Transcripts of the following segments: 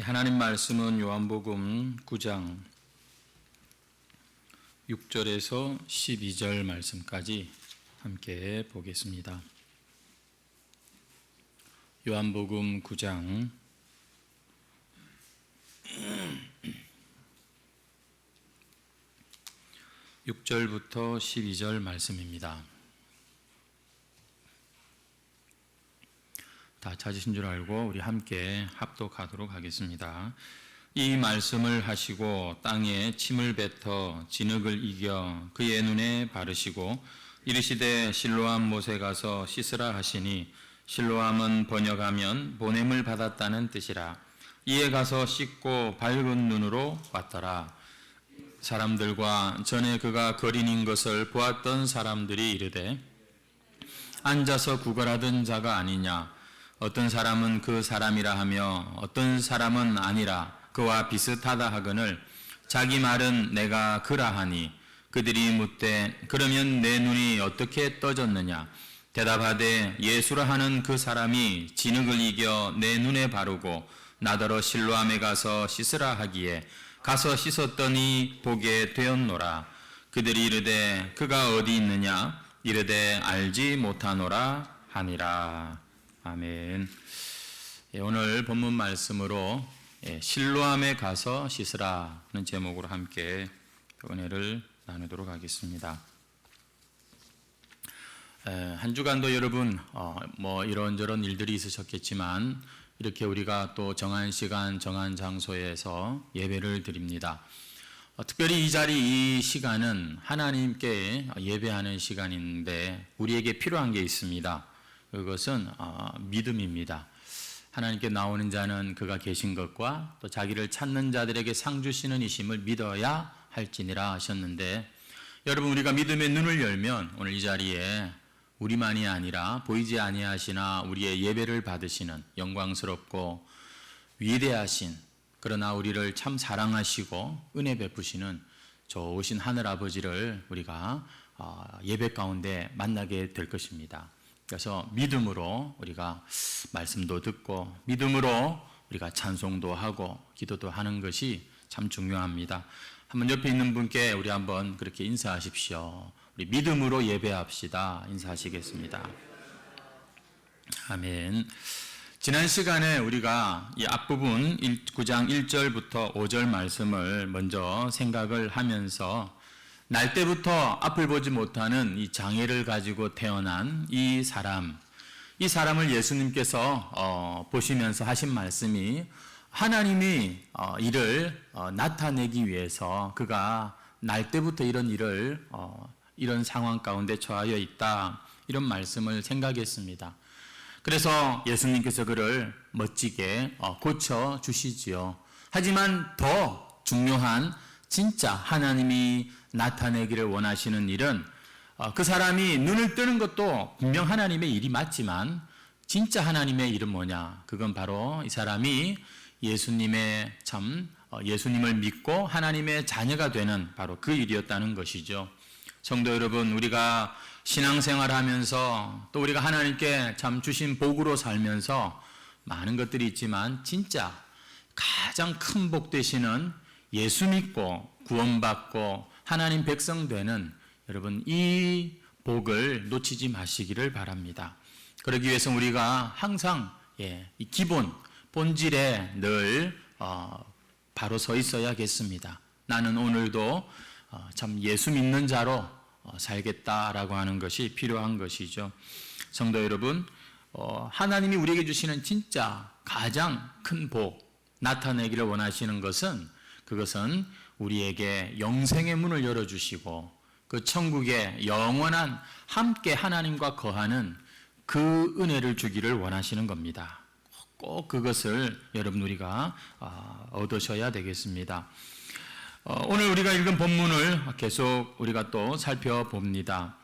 하나님 말씀은 요한복음 9장 6절에서 12절 말씀까지 함께 보겠습니다. 요한복음 9장 6절부터 12절 말씀입니다. 다 찾으신 줄 알고 우리 함께 합독하도록 하겠습니다. 이 말씀을 하시고 땅에 침을 뱉어 진흙을 이겨 그의 눈에 바르시고 이르시되 실로암 못에 가서 씻으라 하시니 실로암은 번역하면 보냄을 받았다는 뜻이라. 이에 가서 씻고 밝은 눈으로 왔더라. 사람들과 전에 그가 거린인 것을 보았던 사람들이 이르되 앉아서 구걸하던 자가 아니냐. 어떤 사람은 그 사람이라 하며 어떤 사람은 아니라 그와 비슷하다 하거늘 자기 말은 내가 그라 하니 그들이 묻되 그러면 내 눈이 어떻게 떠졌느냐. 대답하되 예수라 하는 그 사람이 진흙을 이겨 내 눈에 바르고 나더러 실로암에 가서 씻으라 하기에 가서 씻었더니 보게 되었노라. 그들이 이르되 그가 어디 있느냐. 이르되 알지 못하노라 하니라. 아멘. 오늘 본문 말씀으로 실로암에 가서 씻으라는 제목으로 함께 은혜를 나누도록 하겠습니다. 한 주간도 여러분 이런저런 일들이 있으셨겠지만 이렇게 우리가 또 정한 시간 정한 장소에서 예배를 드립니다. 특별히 이 자리 이 시간은 하나님께 예배하는 시간인데 우리에게 필요한 게 있습니다. 그것은 믿음입니다. 하나님께 나오는 자는 그가 계신 것과 또 자기를 찾는 자들에게 상 주시는 이심을 믿어야 할지니라 하셨는데, 여러분 우리가 믿음의 눈을 열면 오늘 이 자리에 우리만이 아니라 보이지 아니하시나 우리의 예배를 받으시는 영광스럽고 위대하신, 그러나 우리를 참 사랑하시고 은혜 베푸시는 좋으신 하늘 아버지를 우리가 예배 가운데 만나게 될 것입니다. 그래서 믿음으로 우리가 말씀도 듣고 믿음으로 우리가 찬송도 하고 기도도 하는 것이 참 중요합니다. 한번 옆에 있는 분께 우리 한번 그렇게 인사하십시오. 우리 믿음으로 예배합시다. 인사하시겠습니다. 아멘. 지난 시간에 우리가 이 앞부분 9장 1절부터 5절 말씀을 먼저 생각을 하면서 날 때부터 앞을 보지 못하는 이 장애를 가지고 태어난 이 사람을 예수님께서 보시면서 하신 말씀이 하나님이 이를 나타내기 위해서 그가 날 때부터 이런 일을 이런 상황 가운데 처하여 있다, 이런 말씀을 생각했습니다. 그래서 예수님께서 그를 멋지게 고쳐 주시지요. 하지만 더 중요한 진짜 하나님이 나타내기를 원하시는 일은 그 사람이 눈을 뜨는 것도 분명 하나님의 일이 맞지만 진짜 하나님의 일은 뭐냐? 그건 바로 이 사람이 예수님을 믿고 하나님의 자녀가 되는 바로 그 일이었다는 것이죠. 성도 여러분, 우리가 신앙생활하면서 또 우리가 하나님께 참 주신 복으로 살면서 많은 것들이 있지만 진짜 가장 큰 복 되시는 예수 믿고 구원받고 하나님 백성 되는 여러분, 이 복을 놓치지 마시기를 바랍니다. 그러기 위해서 우리가 항상 이 기본 본질에 늘 바로 서 있어야겠습니다. 나는 오늘도 참 예수 믿는 자로 살겠다라고 하는 것이 필요한 것이죠. 성도 여러분, 하나님이 우리에게 주시는 진짜 가장 큰 복 나타내기를 원하시는 것은, 그것은 우리에게 영생의 문을 열어주시고 그 천국의 영원한 함께 하나님과 거하는 그 은혜를 주기를 원하시는 겁니다. 꼭 그것을 여러분 우리가 얻으셔야 되겠습니다. 오늘 우리가 읽은 본문을 계속 우리가 또 살펴봅니다.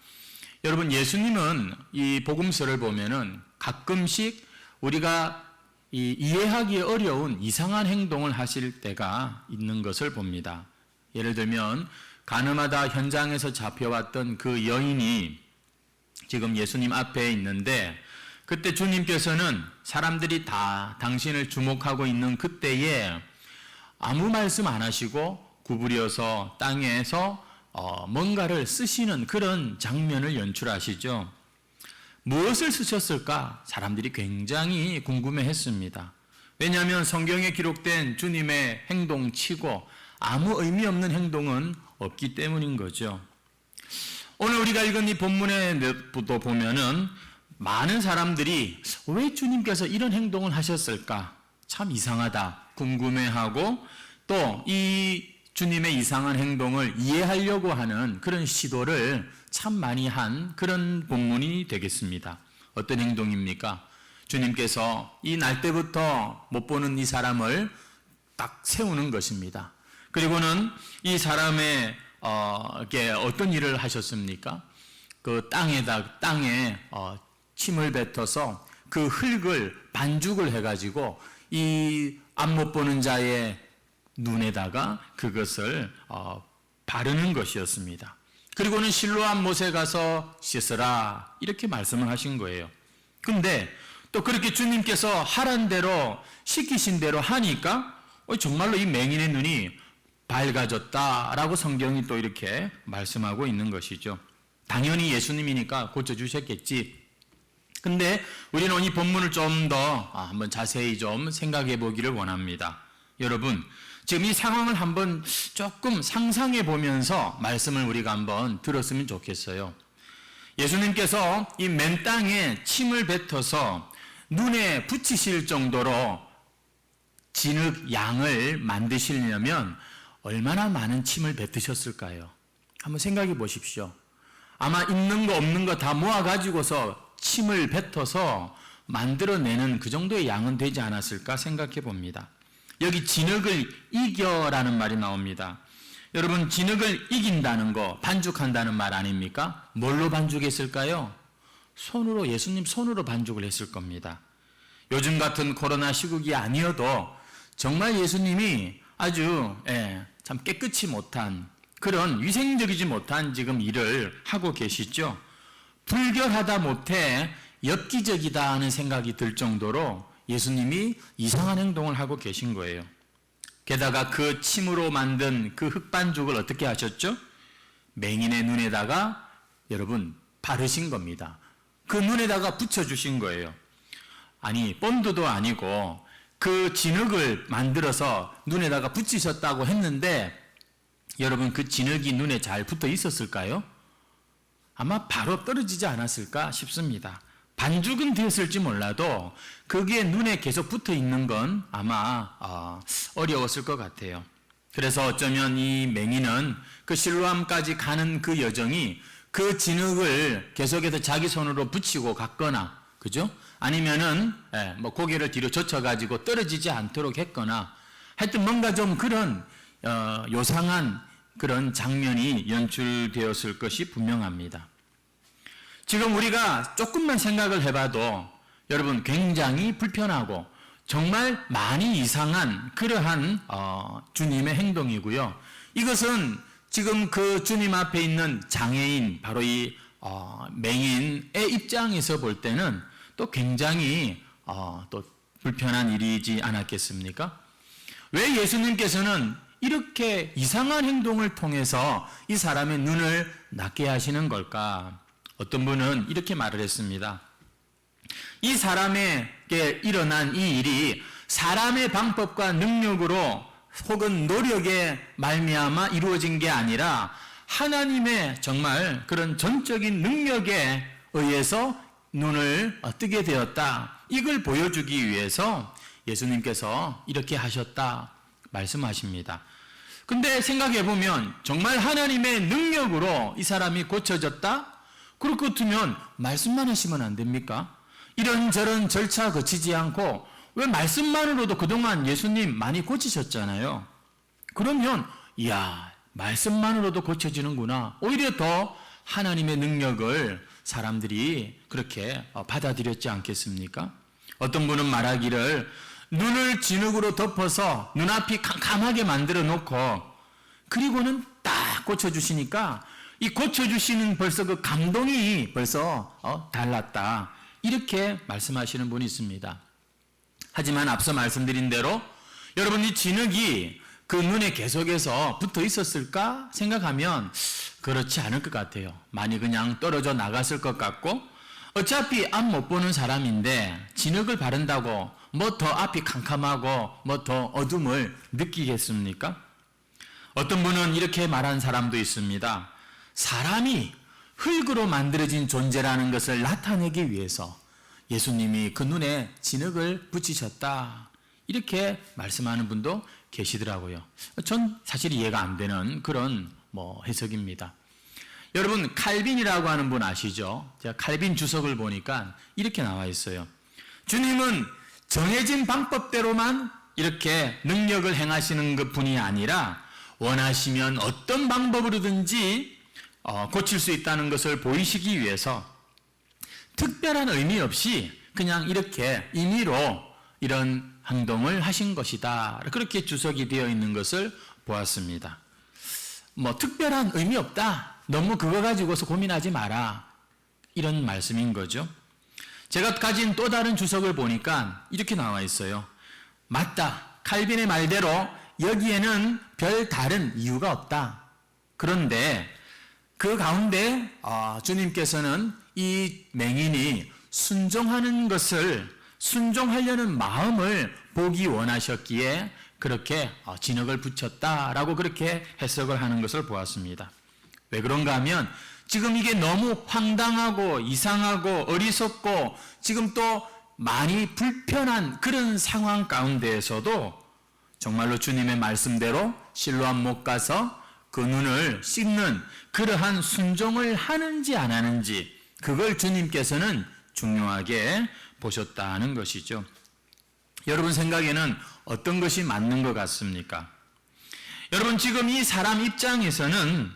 여러분, 예수님은 이 복음서를 보면은 가끔씩 우리가 이해하기 어려운 이상한 행동을 하실 때가 있는 것을 봅니다. 예를 들면 가늠하다 현장에서 잡혀왔던 그 여인이 지금 예수님 앞에 있는데 그때 주님께서는 사람들이 다 당신을 주목하고 있는 그때에 아무 말씀 안 하시고 구부려서 땅에서 뭔가를 쓰시는 그런 장면을 연출하시죠. 무엇을 쓰셨을까? 사람들이 굉장히 궁금해했습니다. 왜냐하면 성경에 기록된 주님의 행동치고 아무 의미 없는 행동은 없기 때문인 거죠. 오늘 우리가 읽은 이 본문에도 보면은 많은 사람들이 왜 주님께서 이런 행동을 하셨을까? 참 이상하다, 궁금해하고 또 이 주님의 이상한 행동을 이해하려고 하는 그런 시도를 참 많이 한 그런 본문이 되겠습니다. 어떤 행동입니까? 주님께서 이 날 때부터 못 보는 이 사람을 딱 세우는 것입니다. 그리고는 이 사람의 어떤 일을 하셨습니까? 그 땅에 침을 뱉어서 그 흙을 반죽을 해가지고 이 앞 못 보는 자의 눈에다가 그것을 바르는 것이었습니다. 그리고는 실로암 못에 가서 씻으라 이렇게 말씀을 하신 거예요. 근데 또 그렇게 주님께서 하란 대로 시키신 대로 하니까 정말로 이 맹인의 눈이 밝아졌다라고 성경이 또 이렇게 말씀하고 있는 것이죠. 당연히 예수님이니까 고쳐주셨겠지. 근데 우리는 이 본문을 좀 더 한번 자세히 좀 생각해 보기를 원합니다. 여러분, 지금 이 상황을 한번 조금 상상해 보면서 말씀을 우리가 한번 들었으면 좋겠어요. 예수님께서 이 맨 땅에 침을 뱉어서 눈에 붙이실 정도로 진흙 양을 만드시려면 얼마나 많은 침을 뱉으셨을까요? 한번 생각해 보십시오. 아마 있는 거 없는 거 다 모아가지고서 침을 뱉어서 만들어내는 그 정도의 양은 되지 않았을까 생각해 봅니다. 여기 진흙을 이겨라는 말이 나옵니다. 여러분, 진흙을 이긴다는 거, 반죽한다는 말 아닙니까? 뭘로 반죽했을까요? 손으로, 예수님 손으로 반죽을 했을 겁니다. 요즘 같은 코로나 시국이 아니어도 정말 예수님이 아주 참 깨끗이 못한 그런 위생적이지 못한 지금 일을 하고 계시죠. 불결하다 못해 엽기적이다 하는 생각이 들 정도로 예수님이 이상한 행동을 하고 계신 거예요. 게다가 그 침으로 만든 그 흙반죽을 어떻게 하셨죠? 맹인의 눈에다가 여러분 바르신 겁니다. 그 눈에다가 붙여주신 거예요. 아니 본드도 아니고 그 진흙을 만들어서 눈에다가 붙이셨다고 했는데 여러분 그 진흙이 눈에 잘 붙어 있었을까요? 아마 바로 떨어지지 않았을까 싶습니다. 반죽은 되었을지 몰라도 거기에 눈에 계속 붙어 있는 건 아마 어려웠을 것 같아요. 그래서 어쩌면 이 맹인은 그 실로암까지 가는 그 여정이 그 진흙을 계속해서 자기 손으로 붙이고 갔거나, 그죠? 아니면은 뭐 고개를 뒤로 젖혀가지고 떨어지지 않도록 했거나, 하여튼 뭔가 좀 그런 요상한 그런 장면이 연출되었을 것이 분명합니다. 지금 우리가 조금만 생각을 해봐도 여러분 굉장히 불편하고 정말 많이 이상한 그러한 주님의 행동이고요. 이것은 지금 그 주님 앞에 있는 장애인, 바로 이 맹인의 입장에서 볼 때는 또 굉장히 또 불편한 일이지 않았겠습니까? 왜 예수님께서는 이렇게 이상한 행동을 통해서 이 사람의 눈을 낫게 하시는 걸까? 어떤 분은 이렇게 말을 했습니다. 이 사람에게 일어난 이 일이 사람의 방법과 능력으로 혹은 노력에 말미암아 이루어진 게 아니라 하나님의 정말 그런 전적인 능력에 의해서 눈을 뜨게 되었다. 이걸 보여주기 위해서 예수님께서 이렇게 하셨다 말씀하십니다. 근데 생각해 보면 정말 하나님의 능력으로 이 사람이 고쳐졌다? 그럴 것 같으면 말씀만 하시면 안 됩니까? 이런저런 절차 거치지 않고 왜 말씀만으로도 그동안 예수님 많이 고치셨잖아요. 그러면 이야, 말씀만으로도 고쳐지는구나. 오히려 더 하나님의 능력을 사람들이 그렇게 받아들였지 않겠습니까? 어떤 분은 말하기를 눈을 진흙으로 덮어서 눈앞이 캄캄하게 만들어 놓고 그리고는 딱 고쳐주시니까 이 고쳐주시는 벌써 그 감동이 벌써 달랐다. 이렇게 말씀하시는 분이 있습니다. 하지만 앞서 말씀드린 대로 여러분 이 진흙이 그 눈에 계속해서 붙어 있었을까 생각하면 그렇지 않을 것 같아요. 많이 그냥 떨어져 나갔을 것 같고 어차피 앞 못 보는 사람인데 진흙을 바른다고 뭐 더 앞이 캄캄하고 뭐 더 어둠을 느끼겠습니까? 어떤 분은 이렇게 말한 사람도 있습니다. 사람이 흙으로 만들어진 존재라는 것을 나타내기 위해서 예수님이 그 눈에 진흙을 붙이셨다. 이렇게 말씀하는 분도 계시더라고요. 전 사실 이해가 안 되는 그런 해석입니다. 여러분 칼빈이라고 하는 분 아시죠? 제가 칼빈 주석을 보니까 이렇게 나와 있어요. 주님은 정해진 방법대로만 이렇게 능력을 행하시는 것 분이 아니라 원하시면 어떤 방법으로든지 고칠 수 있다는 것을 보이시기 위해서 특별한 의미 없이 그냥 이렇게 임의로 이런 행동을 하신 것이다. 그렇게 주석이 되어 있는 것을 보았습니다. 특별한 의미 없다. 너무 그거 가지고서 고민하지 마라. 이런 말씀인 거죠. 제가 가진 또 다른 주석을 보니까 이렇게 나와 있어요. 맞다. 칼빈의 말대로 여기에는 별 다른 이유가 없다. 그런데 그 가운데 주님께서는 이 맹인이 순종하려는 마음을 보기 원하셨기에 그렇게 진흙을 붙였다라고 그렇게 해석을 하는 것을 보았습니다. 왜 그런가 하면 지금 이게 너무 황당하고 이상하고 어리석고 지금 또 많이 불편한 그런 상황 가운데에서도 정말로 주님의 말씀대로 실로암 못 가서 그 눈을 씻는 그러한 순종을 하는지 안 하는지 그걸 주님께서는 중요하게 보셨다는 것이죠. 여러분 생각에는 어떤 것이 맞는 것 같습니까? 여러분 지금 이 사람 입장에서는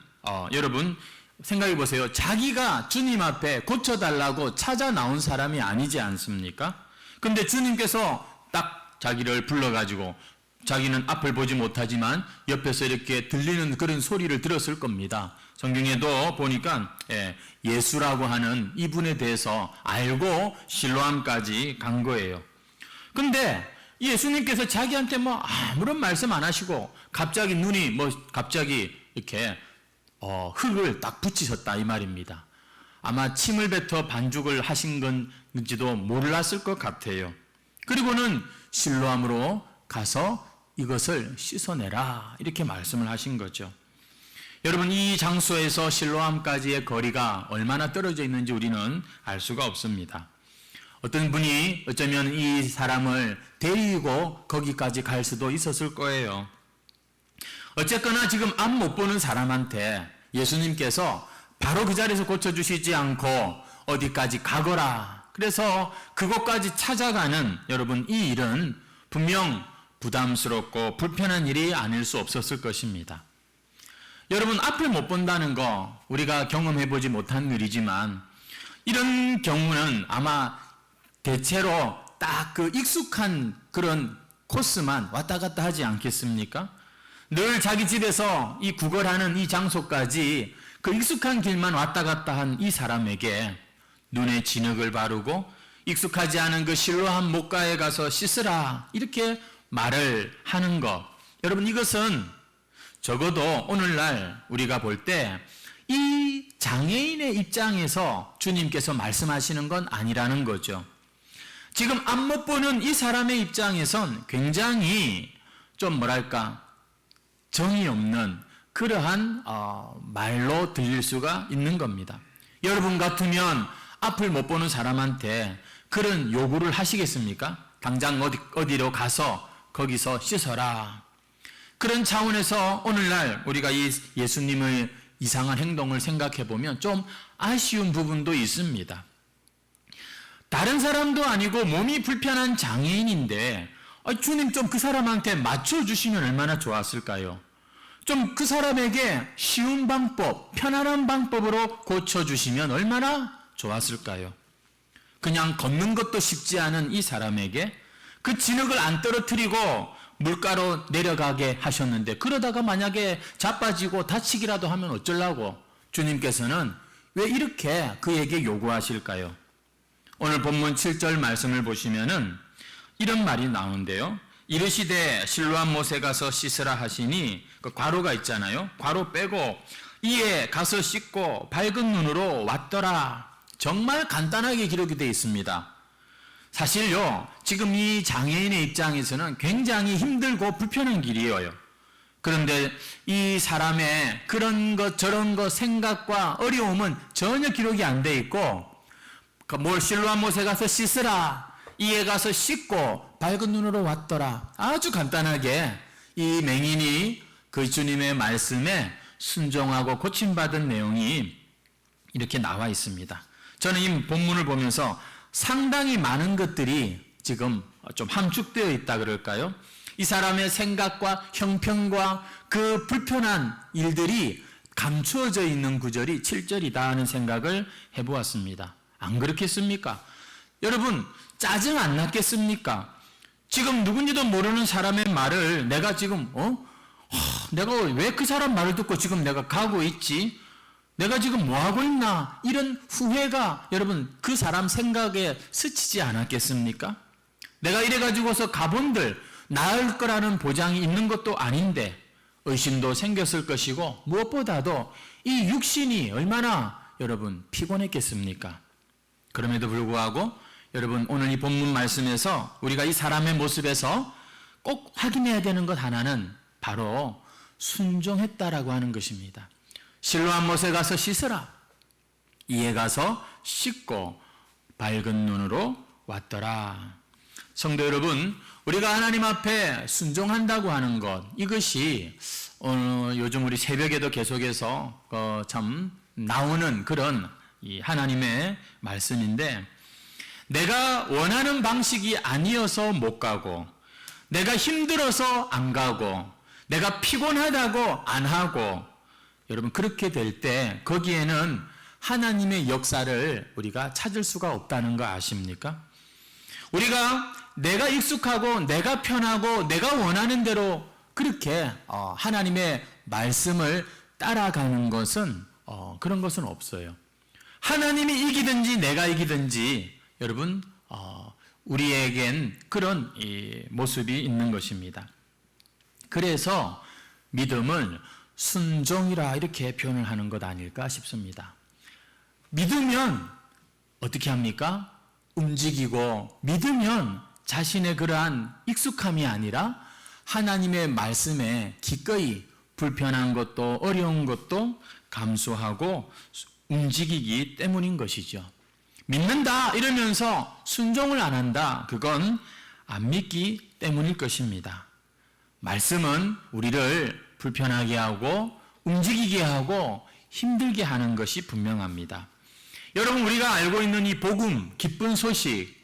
여러분 생각해 보세요. 자기가 주님 앞에 고쳐달라고 찾아 나온 사람이 아니지 않습니까? 근데 주님께서 딱 자기를 불러가지고 자기는 앞을 보지 못하지만 옆에서 이렇게 들리는 그런 소리를 들었을 겁니다. 성경에도 보니까 예수라고 하는 이분에 대해서 알고 실로암까지 간 거예요. 근데 예수님께서 자기한테 아무런 말씀 안 하시고 갑자기 눈이 갑자기 이렇게 흙을 딱 붙이셨다 이 말입니다. 아마 침을 뱉어 반죽을 하신 건지도 몰랐을 것 같아요. 그리고는 실로암으로 가서 이것을 씻어내라 이렇게 말씀을 하신 거죠. 여러분 이 장소에서 실로암까지의 거리가 얼마나 떨어져 있는지 우리는 알 수가 없습니다. 어떤 분이 어쩌면 이 사람을 데리고 거기까지 갈 수도 있었을 거예요. 어쨌거나 지금 앞 못 보는 사람한테 예수님께서 바로 그 자리에서 고쳐주시지 않고 어디까지 가거라. 그래서 그곳까지 찾아가는 여러분 이 일은 분명 부담스럽고 불편한 일이 아닐 수 없었을 것입니다. 여러분 앞을 못 본다는 거 우리가 경험해보지 못한 일이지만 이런 경우는 아마 대체로 딱 그 익숙한 그런 코스만 왔다 갔다 하지 않겠습니까? 늘 자기 집에서 이 구걸하는 이 장소까지 그 익숙한 길만 왔다 갔다 한 이 사람에게 눈에 진흙을 바르고 익숙하지 않은 그 실로암 목가에 가서 씻으라 이렇게 말을 하는 것. 여러분 이것은 적어도 오늘날 우리가 볼 때 이 장애인의 입장에서 주님께서 말씀하시는 건 아니라는 거죠. 지금 앞 못 보는 이 사람의 입장에선 굉장히 좀 정이 없는 그러한 말로 들릴 수가 있는 겁니다. 여러분 같으면 앞을 못 보는 사람한테 그런 요구를 하시겠습니까? 당장 어디로 가서 거기서 씻어라. 그런 차원에서 오늘날 우리가 이 예수님의 이상한 행동을 생각해 보면 좀 아쉬운 부분도 있습니다. 다른 사람도 아니고 몸이 불편한 장애인인데 주님 좀 그 사람한테 맞춰주시면 얼마나 좋았을까요? 좀 그 사람에게 쉬운 방법, 편안한 방법으로 고쳐주시면 얼마나 좋았을까요? 그냥 걷는 것도 쉽지 않은 이 사람에게 그 진흙을 안 떨어뜨리고 물가로 내려가게 하셨는데 그러다가 만약에 자빠지고 다치기라도 하면 어쩌려고 주님께서는 왜 이렇게 그에게 요구하실까요? 오늘 본문 7절 말씀을 보시면은 이런 말이 나오는데요. 이르시되 실로암 못에 가서 씻으라 하시니 그 괄호가 있잖아요. 괄호 빼고 이에 가서 씻고 밝은 눈으로 왔더라. 정말 간단하게 기록이 되어 있습니다. 사실요, 지금 이 장애인의 입장에서는 굉장히 힘들고 불편한 길이에요. 그런데 이 사람의 그런 것 저런 것 생각과 어려움은 전혀 기록이 안 돼 있고, 뭘 실로암 못에 가서 씻으라, 이에 가서 씻고 밝은 눈으로 왔더라. 아주 간단하게 이 맹인이 그 주님의 말씀에 순종하고 고침받은 내용이 이렇게 나와 있습니다. 저는 이 본문을 보면서 상당히 많은 것들이 지금 좀 함축되어 있다 그럴까요? 이 사람의 생각과 형편과 그 불편한 일들이 감추어져 있는 구절이 7절이다 하는 생각을 해보았습니다. 안 그렇겠습니까? 여러분, 짜증 안 났겠습니까? 지금 누군지도 모르는 사람의 말을 내가 지금 내가 왜 그 사람 말을 듣고 지금 내가 가고 있지? 내가 지금 뭐 하고 있나? 이런 후회가 여러분 그 사람 생각에 스치지 않았겠습니까? 내가 이래 가지고서 가본들 나을 거라는 보장이 있는 것도 아닌데 의심도 생겼을 것이고, 무엇보다도 이 육신이 얼마나 여러분 피곤했겠습니까? 그럼에도 불구하고 여러분 오늘 이 본문 말씀에서 우리가 이 사람의 모습에서 꼭 확인해야 되는 것 하나는 바로 순종했다라고 하는 것입니다. 실로암 못에 가서 씻으라, 이에 가서 씻고 밝은 눈으로 왔더라. 성도 여러분, 우리가 하나님 앞에 순종한다고 하는 것, 이것이 요즘 우리 새벽에도 계속해서 참 나오는 그런 이 하나님의 말씀인데, 내가 원하는 방식이 아니어서 못 가고, 내가 힘들어서 안 가고, 내가 피곤하다고 안 하고, 여러분 그렇게 될 때 거기에는 하나님의 역사를 우리가 찾을 수가 없다는 거 아십니까? 우리가 내가 익숙하고 내가 편하고 내가 원하는 대로 그렇게 하나님의 말씀을 따라가는 것은 그런 것은 없어요. 하나님이 이기든지 내가 이기든지 여러분 우리에겐 그런 모습이 있는 것입니다. 그래서 믿음을 순종이라 이렇게 표현을 하는 것 아닐까 싶습니다. 믿으면 어떻게 합니까? 움직이고, 믿으면 자신의 그러한 익숙함이 아니라 하나님의 말씀에 기꺼이 불편한 것도 어려운 것도 감수하고 움직이기 때문인 것이죠. 믿는다 이러면서 순종을 안 한다, 그건 안 믿기 때문일 것입니다. 말씀은 우리를 불편하게 하고 움직이게 하고 힘들게 하는 것이 분명합니다. 여러분, 우리가 알고 있는 이 복음, 기쁜 소식,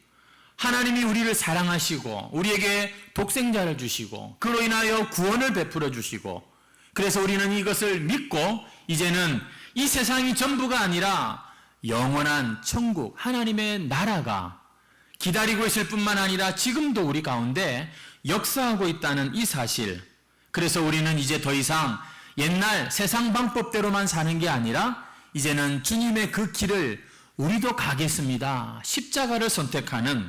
하나님이 우리를 사랑하시고 우리에게 독생자를 주시고 그로 인하여 구원을 베풀어 주시고, 그래서 우리는 이것을 믿고 이제는 이 세상이 전부가 아니라 영원한 천국, 하나님의 나라가 기다리고 있을 뿐만 아니라 지금도 우리 가운데 역사하고 있다는 이 사실, 그래서 우리는 이제 더 이상 옛날 세상 방법대로만 사는 게 아니라 이제는 주님의 그 길을 우리도 가겠습니다, 십자가를 선택하는,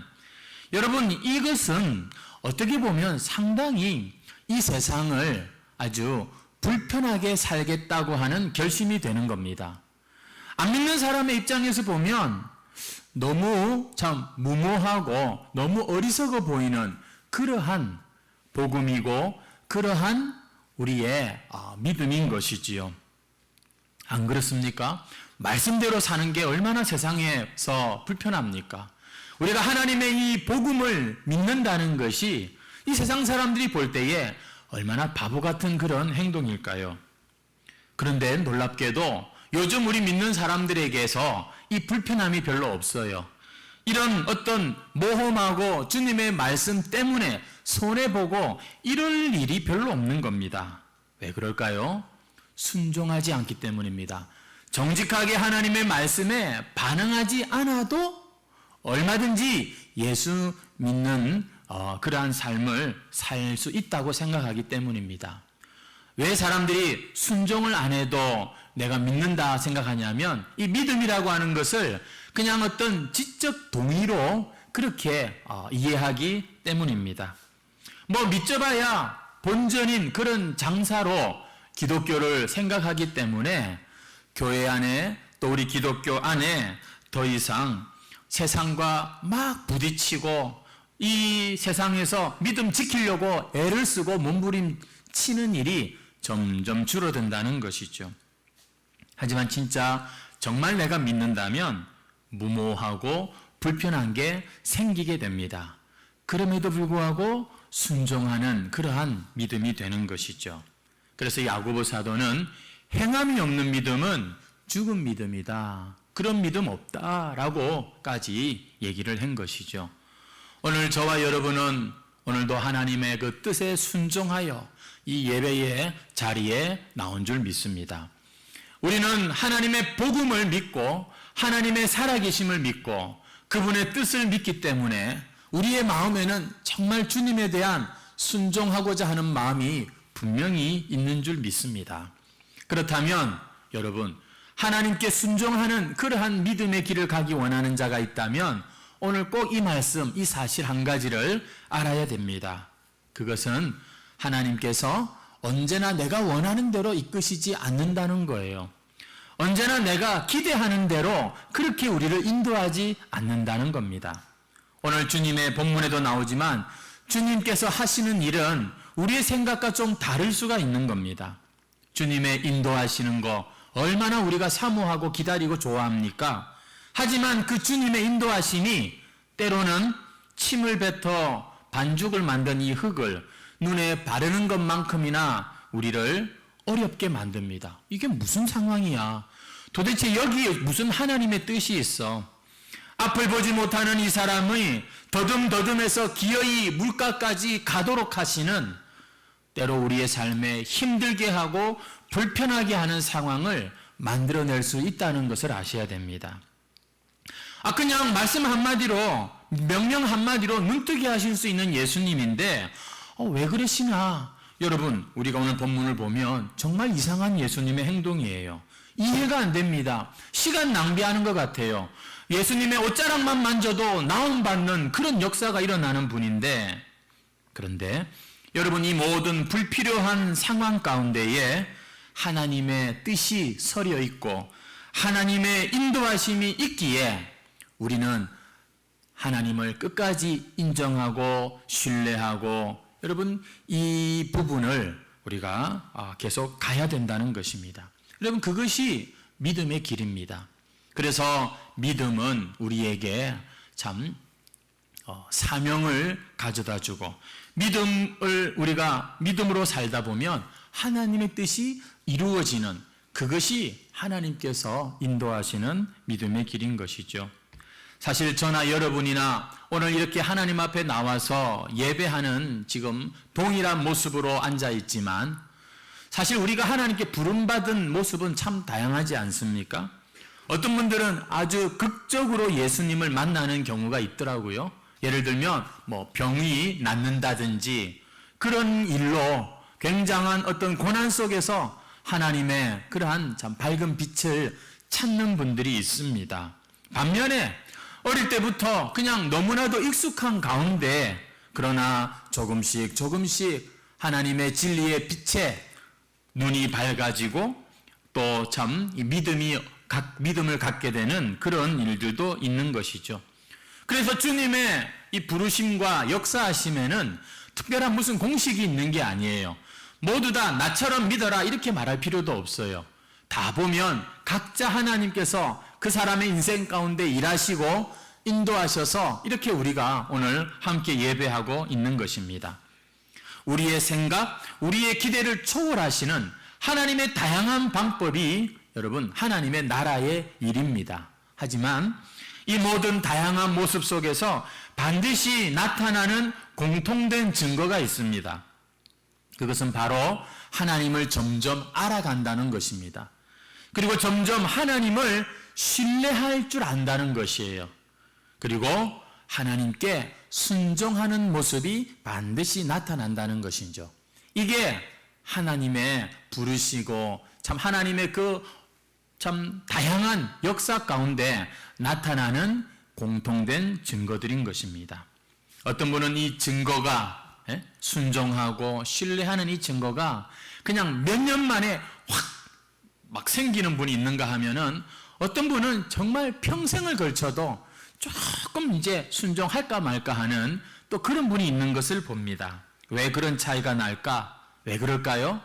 여러분 이것은 어떻게 보면 상당히 이 세상을 아주 불편하게 살겠다고 하는 결심이 되는 겁니다. 안 믿는 사람의 입장에서 보면 너무 참 무모하고 너무 어리석어 보이는 그러한 복음이고 그러한 우리의 믿음인 것이지요. 안 그렇습니까? 말씀대로 사는 게 얼마나 세상에서 불편합니까? 우리가 하나님의 이 복음을 믿는다는 것이 이 세상 사람들이 볼 때에 얼마나 바보 같은 그런 행동일까요? 그런데 놀랍게도 요즘 우리 믿는 사람들에게서 이 불편함이 별로 없어요. 이런 어떤 모험하고 주님의 말씀 때문에 손해보고 이럴 일이 별로 없는 겁니다. 왜 그럴까요? 순종하지 않기 때문입니다. 정직하게 하나님의 말씀에 반응하지 않아도 얼마든지 예수 믿는 그러한 삶을 살 수 있다고 생각하기 때문입니다. 왜 사람들이 순종을 안 해도 내가 믿는다 생각하냐면 이 믿음이라고 하는 것을 그냥 어떤 지적 동의로 그렇게 이해하기 때문입니다. 뭐 믿져봐야 본전인 그런 장사로 기독교를 생각하기 때문에 교회 안에 또 우리 기독교 안에 더 이상 세상과 막 부딪히고 이 세상에서 믿음 지키려고 애를 쓰고 몸부림치는 일이 점점 줄어든다는 것이죠. 하지만 진짜 정말 내가 믿는다면 무모하고 불편한 게 생기게 됩니다. 그럼에도 불구하고 순종하는 그러한 믿음이 되는 것이죠. 그래서 야고보 사도는 행함이 없는 믿음은 죽은 믿음이다. 그런 믿음 없다라고까지 얘기를 한 것이죠. 오늘 저와 여러분은 오늘도 하나님의 그 뜻에 순종하여 이 예배의 자리에 나온 줄 믿습니다. 우리는 하나님의 복음을 믿고 하나님의 살아계심을 믿고 그분의 뜻을 믿기 때문에 우리의 마음에는 정말 주님에 대한 순종하고자 하는 마음이 분명히 있는 줄 믿습니다. 그렇다면 여러분, 하나님께 순종하는 그러한 믿음의 길을 가기 원하는 자가 있다면 오늘 꼭 이 말씀, 이 사실 한 가지를 알아야 됩니다. 그것은 하나님께서 언제나 내가 원하는 대로 이끄시지 않는다는 거예요. 언제나 내가 기대하는 대로 그렇게 우리를 인도하지 않는다는 겁니다. 오늘 주님의 본문에도 나오지만 주님께서 하시는 일은 우리의 생각과 좀 다를 수가 있는 겁니다. 주님의 인도하시는 거 얼마나 우리가 사모하고 기다리고 좋아합니까? 하지만 그 주님의 인도하심이 때로는 침을 뱉어 반죽을 만든 이 흙을 눈에 바르는 것만큼이나 우리를 어렵게 만듭니다. 이게 무슨 상황이야? 도대체 여기에 무슨 하나님의 뜻이 있어? 앞을 보지 못하는 이 사람의 더듬더듬해서 기어이 물가까지 가도록 하시는 때로 우리의 삶에 힘들게 하고 불편하게 하는 상황을 만들어낼 수 있다는 것을 아셔야 됩니다. 그냥 말씀 한마디로 명령 한마디로 눈뜨게 하실 수 있는 예수님인데 왜 그러시나? 여러분, 우리가 오늘 본문을 보면 정말 이상한 예수님의 행동이에요. 이해가 안 됩니다. 시간 낭비하는 것 같아요. 예수님의 옷자락만 만져도 나음받는 그런 역사가 일어나는 분인데, 그런데 여러분, 이 모든 불필요한 상황 가운데에 하나님의 뜻이 서려 있고 하나님의 인도하심이 있기에 우리는 하나님을 끝까지 인정하고 신뢰하고 여러분, 이 부분을 우리가 계속 가야 된다는 것입니다. 여러분, 그것이 믿음의 길입니다. 그래서 믿음은 우리에게 참 사명을 가져다 주고 믿음을 우리가 믿음으로 살다 보면 하나님의 뜻이 이루어지는 그것이 하나님께서 인도하시는 믿음의 길인 것이죠. 사실 저나 여러분이나 오늘 이렇게 하나님 앞에 나와서 예배하는 지금 동일한 모습으로 앉아 있지만 사실 우리가 하나님께 부름받은 모습은 참 다양하지 않습니까? 어떤 분들은 아주 극적으로 예수님을 만나는 경우가 있더라고요. 예를 들면 병이 낫는다든지 그런 일로 굉장한 어떤 고난 속에서 하나님의 그러한 참 밝은 빛을 찾는 분들이 있습니다. 반면에 어릴 때부터 그냥 너무나도 익숙한 가운데 그러나 조금씩 하나님의 진리의 빛에 눈이 밝아지고 또 참 믿음을 갖게 되는 그런 일들도 있는 것이죠. 그래서 주님의 이 부르심과 역사하심에는 특별한 무슨 공식이 있는 게 아니에요. 모두 다 나처럼 믿어라 이렇게 말할 필요도 없어요. 다 보면 각자 하나님께서 그 사람의 인생 가운데 일하시고 인도하셔서 이렇게 우리가 오늘 함께 예배하고 있는 것입니다. 우리의 생각, 우리의 기대를 초월하시는 하나님의 다양한 방법이 여러분 하나님의 나라의 일입니다. 하지만 이 모든 다양한 모습 속에서 반드시 나타나는 공통된 증거가 있습니다. 그것은 바로 하나님을 점점 알아간다는 것입니다. 그리고 점점 하나님을 신뢰할 줄 안다는 것이에요. 그리고 하나님께 순종하는 모습이 반드시 나타난다는 것이죠. 이게 하나님의 부르시고 참 하나님의 그 참 다양한 역사 가운데 나타나는 공통된 증거들인 것입니다. 어떤 분은 이 증거가 순종하고 신뢰하는 이 증거가 그냥 몇 년 만에 확 막 생기는 분이 있는가 하면은 어떤 분은 정말 평생을 걸쳐도 조금 이제 순종할까 말까 하는 또 그런 분이 있는 것을 봅니다. 왜 그런 차이가 날까? 왜 그럴까요?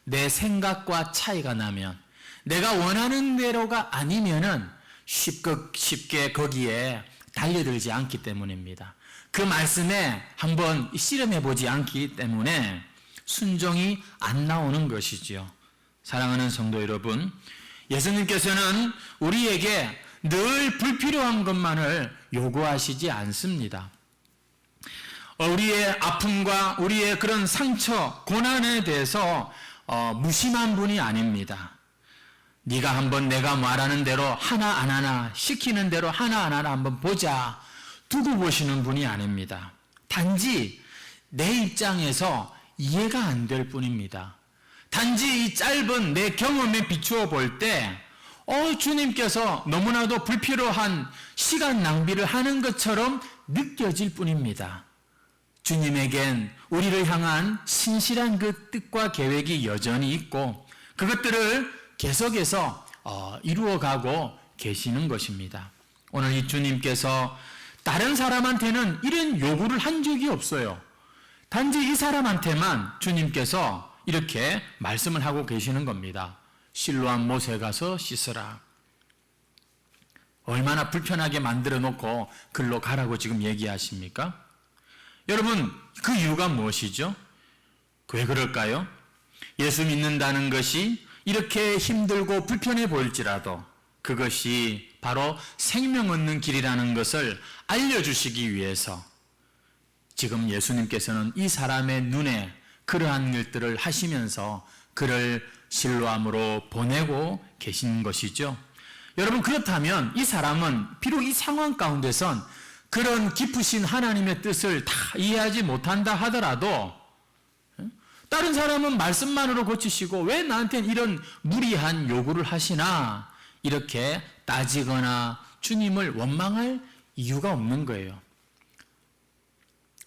내 생각과 차이가 나면, 내가 원하는 대로가 아니면은 쉽게 거기에 달려들지 않기 때문입니다. 그 말씀에 한번 씨름해 보지 않기 때문에 순종이 안 나오는 것이지요. 사랑하는 성도 여러분, 예수님께서는 우리에게 늘 불필요한 것만을 요구하시지 않습니다. 우리의 아픔과 우리의 그런 상처, 고난에 대해서 무심한 분이 아닙니다. 네가 한번 내가 말하는 대로 하나 안 하나, 시키는 대로 하나 안 하나 한번 보자 두고 보시는 분이 아닙니다. 단지 내 입장에서 이해가 안 될 뿐입니다. 단지 이 짧은 내 경험에 비추어 볼 때 주님께서 너무나도 불필요한 시간 낭비를 하는 것처럼 느껴질 뿐입니다. 주님에겐 우리를 향한 신실한 그 뜻과 계획이 여전히 있고 그것들을 계속해서 이루어가고 계시는 것입니다. 오늘 이 주님께서 다른 사람한테는 이런 요구를 한 적이 없어요. 단지 이 사람한테만 주님께서 이렇게 말씀을 하고 계시는 겁니다. 실로암 못에 가서 씻으라. 얼마나 불편하게 만들어 놓고 글로 가라고 지금 얘기하십니까? 여러분, 그 이유가 무엇이죠? 왜 그럴까요? 예수 믿는다는 것이 이렇게 힘들고 불편해 보일지라도 그것이 바로 생명 얻는 길이라는 것을 알려주시기 위해서 지금 예수님께서는 이 사람의 눈에 그러한 일들을 하시면서 그를 실로암으로 보내고 계신 것이죠. 여러분, 그렇다면 이 사람은 비록 이 상황 가운데선 그런 깊으신 하나님의 뜻을 다 이해하지 못한다 하더라도 다른 사람은 말씀만으로 고치시고 왜 나한테는 이런 무리한 요구를 하시나 이렇게 따지거나 주님을 원망할 이유가 없는 거예요.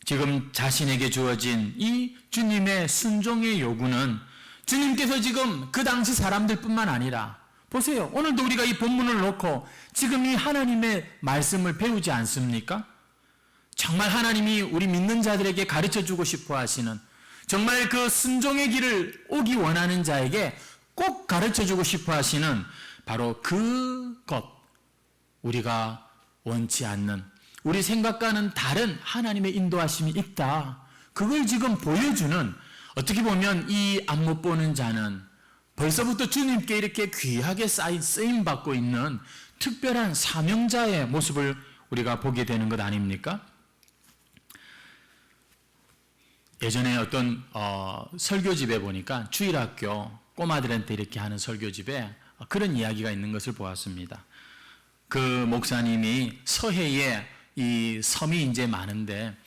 지금 자신에게 주어진 이 주님의 순종의 요구는 주님께서 지금 그 당시 사람들뿐만 아니라 보세요. 오늘도 우리가 이 본문을 놓고 지금 이 하나님의 말씀을 배우지 않습니까? 정말 하나님이 우리 믿는 자들에게 가르쳐주고 싶어 하시는 정말 그 순종의 길을 오기 원하는 자에게 꼭 가르쳐주고 싶어 하시는 바로 그것, 우리가 원치 않는 우리 생각과는 다른 하나님의 인도하심이 있다. 그걸 지금 보여주는, 어떻게 보면 이 안 못 보는 자는 벌써부터 주님께 이렇게 귀하게 쓰임받고 있는 특별한 사명자의 모습을 우리가 보게 되는 것 아닙니까? 예전에 어떤 설교집에 보니까 주일학교 꼬마들한테 이렇게 하는 설교집에 그런 이야기가 있는 것을 보았습니다. 그 목사님이 서해에 이 섬이 이제 많은데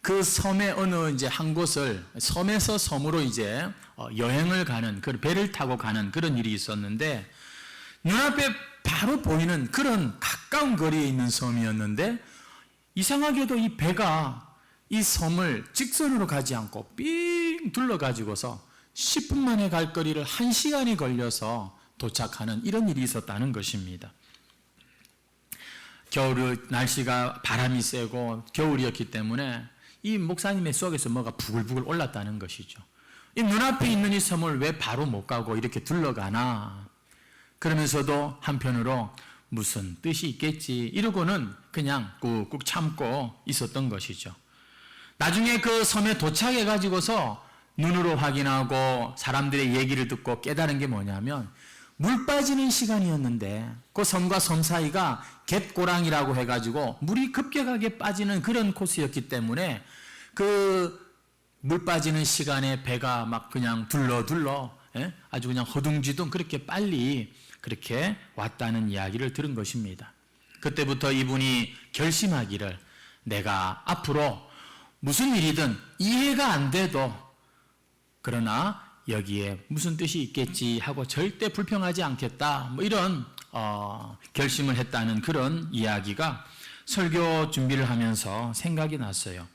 그 섬의 어느 이제 한 곳을 섬에서 섬으로 이제 여행을 가는 그 배를 타고 가는 그런 일이 있었는데 눈앞에 바로 보이는 그런 가까운 거리에 있는 섬이었는데 이상하게도 이 배가 이 섬을 직선으로 가지 않고 삥 둘러가지고서 10분 만에 갈 거리를 1시간이 걸려서 도착하는 이런 일이 있었다는 것입니다. 겨울 날씨가 바람이 세고 겨울이었기 때문에 이 목사님의 속에서 뭐가 부글부글 올랐다는 것이죠. 이 눈앞에 있는 이 섬을 왜 바로 못 가고 이렇게 둘러가나? 그러면서도 한편으로 무슨 뜻이 있겠지 이러고는 그냥 꾹꾹 참고 있었던 것이죠. 나중에 그 섬에 도착해 가지고서 눈으로 확인하고 사람들의 얘기를 듣고 깨달은 게 뭐냐면 물 빠지는 시간이었는데 그 섬과 섬 사이가 갯고랑이라고 해가지고 물이 급격하게 빠지는 그런 코스였기 때문에 그 물 빠지는 시간에 배가 막 그냥 둘러 아주 그냥 허둥지둥 그렇게 빨리 그렇게 왔다는 이야기를 들은 것입니다. 그때부터 이분이 결심하기를 내가 앞으로 무슨 일이든 이해가 안 돼도 그러나 여기에 무슨 뜻이 있겠지 하고 절대 불평하지 않겠다, 뭐 이런 결심을 했다는 그런 이야기가 설교 준비를 하면서 생각이 났어요.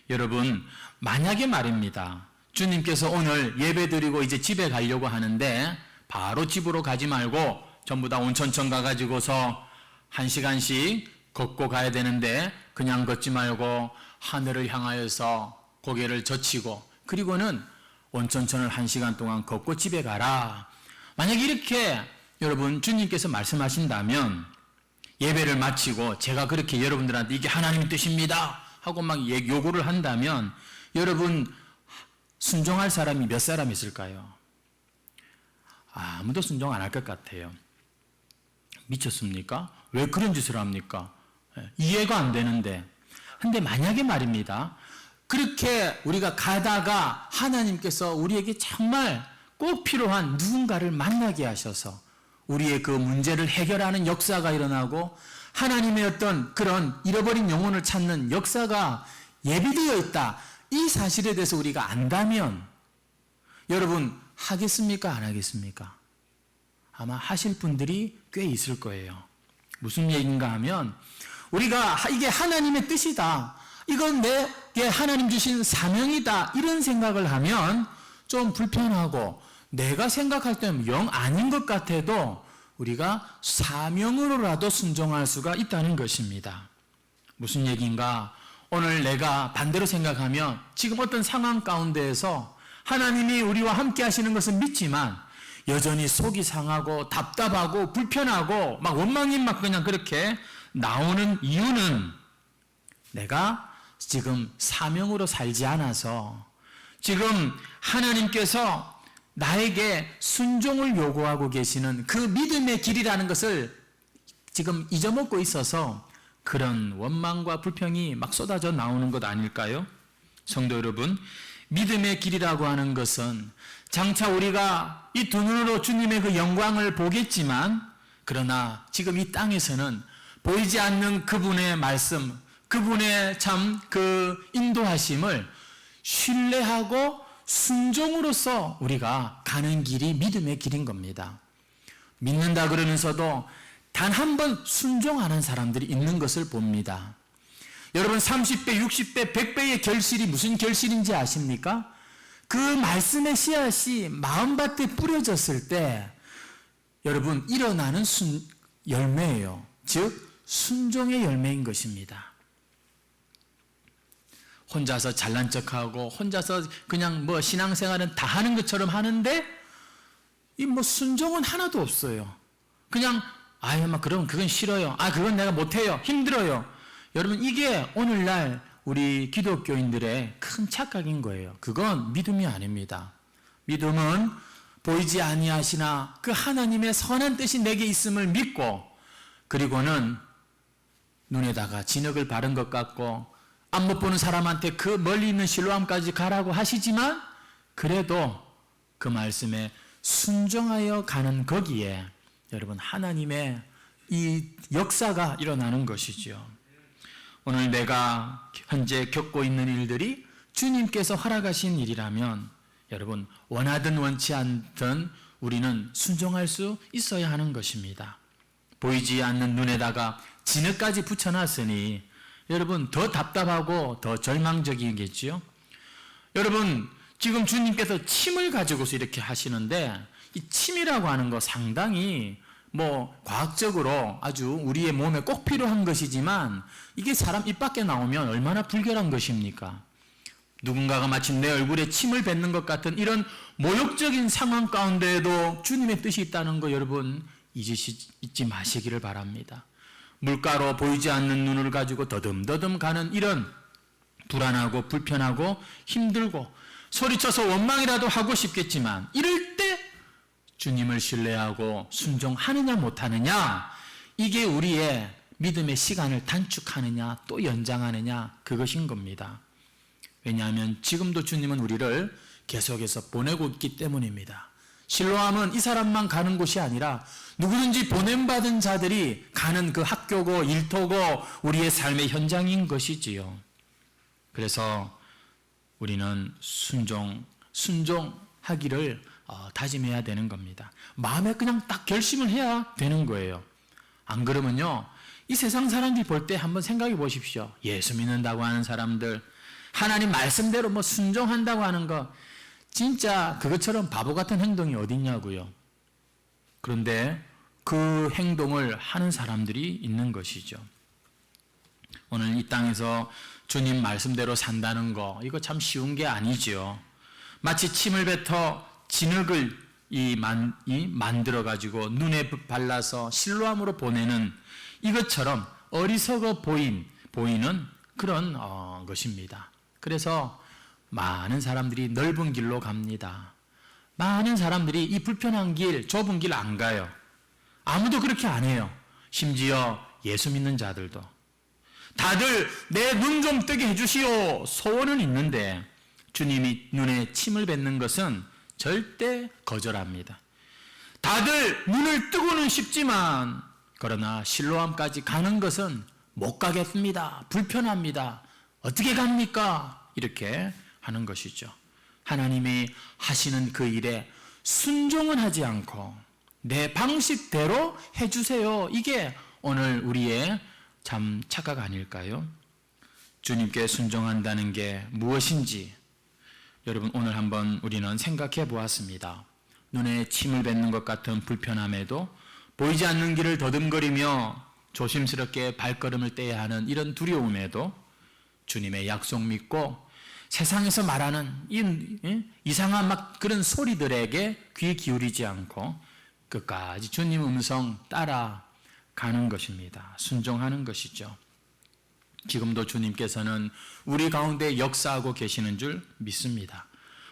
여러분, 만약에 말입니다, 주님께서 오늘 예배드리고 이제 집에 가려고 하는데 바로 집으로 가지 말고 전부 다 온천천 가가지고서 1시간씩 걷고 가야 되는데 그냥 걷지 말고 하늘을 향하여서 고개를 젖히고 그리고는 온천천을 1시간 동안 걷고 집에 가라. 만약에 이렇게 여러분 주님께서 말씀하신다면 예배를 마치고 제가 그렇게 여러분들한테 이게 하나님의 뜻입니다 하고 막 요구를 한다면 여러분 순종할 사람이 몇 사람 있을까요? 아무도 순종 안 할 것 같아요. 미쳤습니까? 왜 그런 짓을 합니까? 이해가 안 되는데. 근데 만약에 말입니다, 그렇게 우리가 가다가 하나님께서 우리에게 정말 꼭 필요한 누군가를 만나게 하셔서 우리의 그 문제를 해결하는 역사가 일어나고 하나님의 어떤 그런 잃어버린 영혼을 찾는 역사가 예비되어 있다, 이 사실에 대해서 우리가 안다면 여러분 하겠습니까? 안 하겠습니까? 아마 하실 분들이 꽤 있을 거예요. 무슨 얘기인가 하면 우리가 이게 하나님의 뜻이다, 이건 내게 하나님 주신 사명이다, 이런 생각을 하면 좀 불편하고 내가 생각할 때는 영 아닌 것 같아도 우리가 사명으로라도 순종할 수가 있다는 것입니다. 무슨 얘기인가? 오늘 내가 반대로 생각하면 지금 어떤 상황 가운데에서 하나님이 우리와 함께 하시는 것은 믿지만 여전히 속이 상하고 답답하고 불편하고 막 원망이 막 그냥 그렇게 나오는 이유는 내가 지금 사명으로 살지 않아서 지금 하나님께서 나에게 순종을 요구하고 계시는 그 믿음의 길이라는 것을 지금 잊어먹고 있어서 그런 원망과 불평이 막 쏟아져 나오는 것 아닐까요? 성도 여러분, 믿음의 길이라고 하는 것은 장차 우리가 이 두 눈으로 주님의 그 영광을 보겠지만 그러나 지금 이 땅에서는 보이지 않는 그분의 말씀, 그분의 참 그 인도하심을 신뢰하고 순종으로서 우리가 가는 길이 믿음의 길인 겁니다. 믿는다 그러면서도 단 한 번 순종하는 사람들이 있는 것을 봅니다. 여러분 30배, 60배, 100배의 결실이 무슨 결실인지 아십니까? 그 말씀의 씨앗이 마음밭에 뿌려졌을 때 여러분 일어나는 열매예요. 즉 순종의 열매인 것입니다. 혼자서 잘난 척하고 혼자서 그냥 뭐 신앙생활은 다 하는 것처럼 하는데 이 뭐 순종은 하나도 없어요. 그냥 막 그럼 그건 싫어요. 그건 내가 못해요. 힘들어요. 여러분 이게 오늘날 우리 기독교인들의 큰 착각인 거예요. 그건 믿음이 아닙니다. 믿음은 보이지 아니하시나 그 하나님의 선한 뜻이 내게 있음을 믿고 그리고는 눈에다가 진흙을 바른 것 같고 안 못 보는 사람한테 그 멀리 있는 실로암까지 가라고 하시지만 그래도 그 말씀에 순종하여 가는 거기에 여러분 하나님의 이 역사가 일어나는 것이죠. 오늘 내가 현재 겪고 있는 일들이 주님께서 허락하신 일이라면 여러분 원하든 원치 않든 우리는 순종할 수 있어야 하는 것입니다. 보이지 않는 눈에다가 진흙까지 붙여놨으니 여러분 더 답답하고 더 절망적이겠지요. 여러분 지금 주님께서 침을 가지고서 이렇게 하시는데 이 침이라고 하는 거 상당히 과학적으로 아주 우리의 몸에 꼭 필요한 것이지만 이게 사람 입 밖에 나오면 얼마나 불결한 것입니까? 누군가가 마치 내 얼굴에 침을 뱉는 것 같은 이런 모욕적인 상황 가운데에도 주님의 뜻이 있다는 거 여러분 잊지 마시기를 바랍니다. 물가로 보이지 않는 눈을 가지고 더듬더듬 가는 이런 불안하고 불편하고 힘들고 소리쳐서 원망이라도 하고 싶겠지만 이럴 때 주님을 신뢰하고 순종하느냐 못하느냐, 이게 우리의 믿음의 시간을 단축하느냐 또 연장하느냐 그것인 겁니다. 왜냐하면 지금도 주님은 우리를 계속해서 보내고 있기 때문입니다. 실로암은 이 사람만 가는 곳이 아니라 누구든지 보냄받은 자들이 가는 그 학교고 일터고 우리의 삶의 현장인 것이지요. 그래서 우리는 순종하는 하기를 다짐해야 되는 겁니다. 마음에 그냥 딱 결심을 해야 되는 거예요. 안 그러면요, 이 세상 사람들이 볼 때 한번 생각해 보십시오. 예수 믿는다고 하는 사람들, 하나님 말씀대로 뭐 순종한다고 하는 거, 진짜 그것처럼 바보 같은 행동이 어딨냐고요. 그런데 그 행동을 하는 사람들이 있는 것이죠. 오늘 이 땅에서 주님 말씀대로 산다는 거, 이거 참 쉬운 게 아니지요. 마치 침을 뱉어 진흙을 만들어 가지고 눈에 발라서 실로암으로 보내는 이것처럼 어리석어 보이는 그런 것입니다. 그래서 많은 사람들이 넓은 길로 갑니다. 많은 사람들이 이 불편한 길, 좁은 길 안 가요. 아무도 그렇게 안 해요. 심지어 예수 믿는 자들도. 다들 내 눈 좀 뜨게 해주시오 소원은 있는데 주님이 눈에 침을 뱉는 것은 절대 거절합니다. 다들 눈을 뜨고는 싶지만 그러나 실로암까지 가는 것은 못 가겠습니다. 불편합니다. 어떻게 갑니까? 이렇게 하는 것이죠. 하나님이 하시는 그 일에 순종은 하지 않고 내 방식대로 해주세요. 이게 오늘 우리의 참 착각 아닐까요? 주님께 순종한다는 게 무엇인지 여러분 오늘 한번 우리는 생각해 보았습니다. 눈에 침을 뱉는 것 같은 불편함에도 보이지 않는 길을 더듬거리며 조심스럽게 발걸음을 떼야 하는 이런 두려움에도 주님의 약속 믿고 세상에서 말하는 이상한 막 그런 소리들에게 귀 기울이지 않고 끝까지 주님 음성 따라가는 것입니다. 순종하는 것이죠. 지금도 주님께서는 우리 가운데 역사하고 계시는 줄 믿습니다.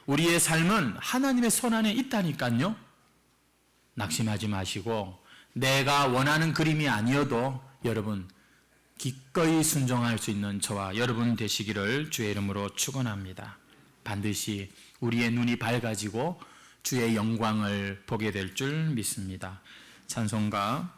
우리의 삶은 하나님의 손안에 있다니까요. 낙심하지 마시고 내가 원하는 그림이 아니어도 여러분 기꺼이 순종할 수 있는 저와 여러분 되시기를 주의 이름으로 축원합니다. 반드시 우리의 눈이 밝아지고 주의 영광을 보게 될 줄 믿습니다. 찬송가